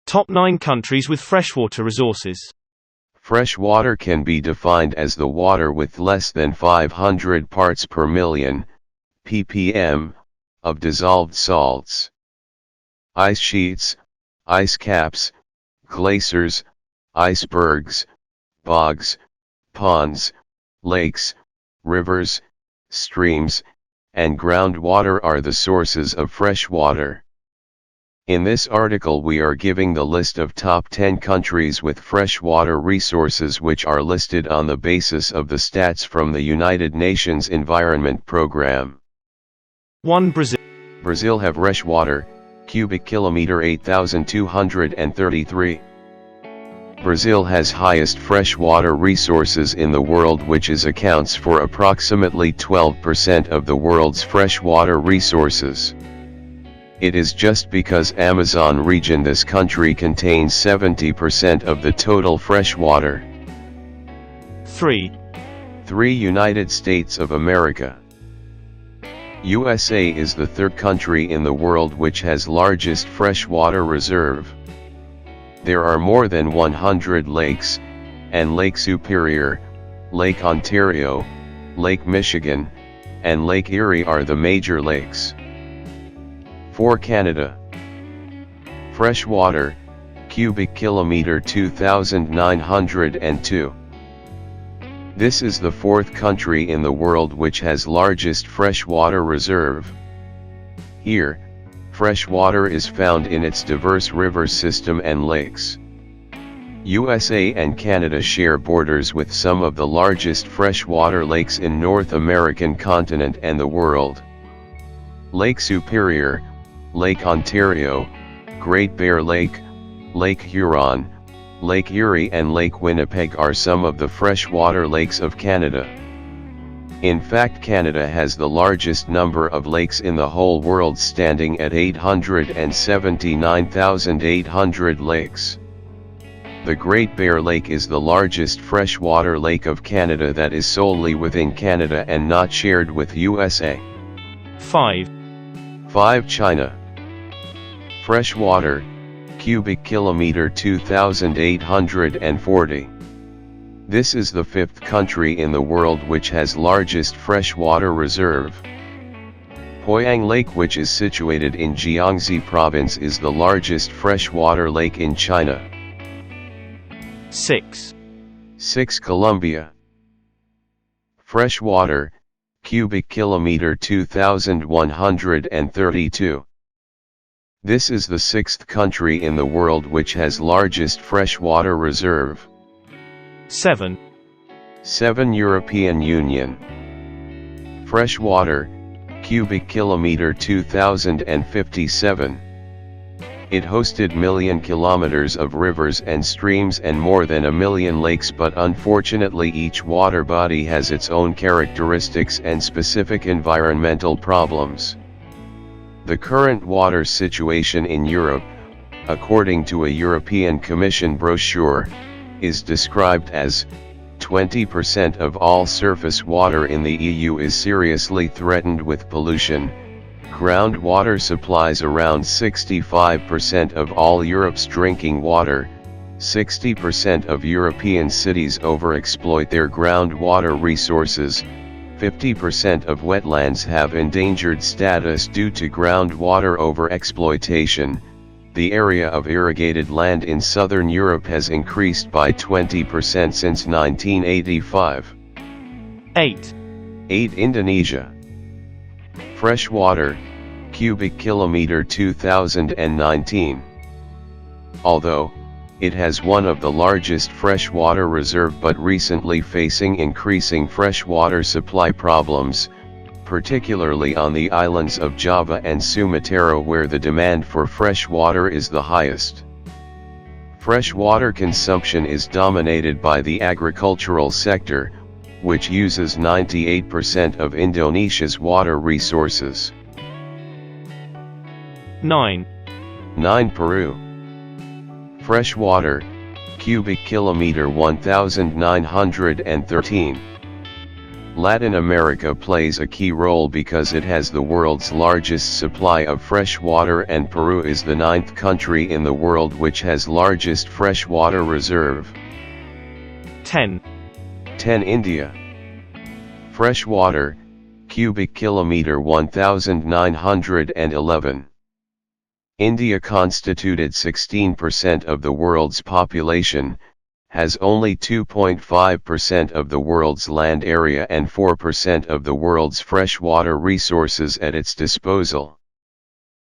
Top 9 countries with freshwater resources. Fresh water can be defined as the water with less than 500 parts per million, ppm, of dissolved salts. Ice sheets, ice caps, glaciers, icebergs, bogs, ponds, lakes, rivers, streams, and groundwater are the sources of fresh water. In this article we are giving the list of top 10 countries with freshwater resources which are listed on the basis of the stats from the United Nations Environment Programme. 1. Brazil. Brazil have freshwater, cubic kilometer 8,233. Brazil has highest freshwater resources in the world, which accounts for approximately 12% of the world's freshwater resources. It is just because Amazon region this country contains 70% of the total freshwater. 3. United States of America. USA is the third country in the world which has largest freshwater reserve. There are more than 100 lakes, and Lake Superior, Lake Ontario, Lake Michigan, and Lake Erie are the major lakes. 4. Canada. Freshwater, cubic kilometer 2,902. This is the fourth country in the world which has largest freshwater reserve. Here, fresh water is found in its diverse river system and lakes. USA and Canada share borders with some of the largest freshwater lakes in North American continent and the world. Lake Superior, Lake Ontario, Great Bear Lake, Lake Huron, Lake Erie and Lake Winnipeg are some of the freshwater lakes of Canada. In fact, Canada has the largest number of lakes in the whole world, standing at 879,800 lakes. The Great Bear Lake is the largest freshwater lake of Canada that is solely within Canada and not shared with USA. 5. China. Freshwater, cubic kilometer 2,840. This is the fifth country in the world which has largest freshwater reserve. Poyang Lake, which is situated in Jiangxi province, is the largest freshwater lake in China. 6. Colombia. Freshwater, cubic kilometer 2,132. This is the sixth country in the world which has largest freshwater reserve. 7. European Union. Freshwater, cubic kilometer 2,057. It hosted million kilometers of rivers and streams and more than a million lakes, but unfortunately each water body has its own characteristics and specific environmental problems. The current water situation in Europe, according to a European Commission brochure, is described as 20% of all surface water in the EU is seriously threatened with pollution. Groundwater supplies around 65% of all Europe's drinking water. 60% of European cities overexploit their groundwater resources. 50% of wetlands have endangered status due to groundwater overexploitation. The area of irrigated land in southern Europe has increased by 20% since 1985. 8. Indonesia. Freshwater, cubic kilometer 2019. Although it has one of the largest freshwater reserve, but recently facing increasing freshwater supply problems, particularly on the islands of Java and Sumatra, where the demand for fresh water is the highest. Freshwater consumption is dominated by the agricultural sector, which uses 98% of Indonesia's water resources. 9. Peru. Freshwater, cubic kilometer 1,913. Latin America plays a key role because it has the world's largest supply of fresh water, and Peru is the 9th country in the world which has largest freshwater reserve. 10. 10. India. Freshwater, cubic kilometer 1911. India constituted 16% of the world's population, has only 2.5% of the world's land area and 4% of the world's freshwater resources at its disposal.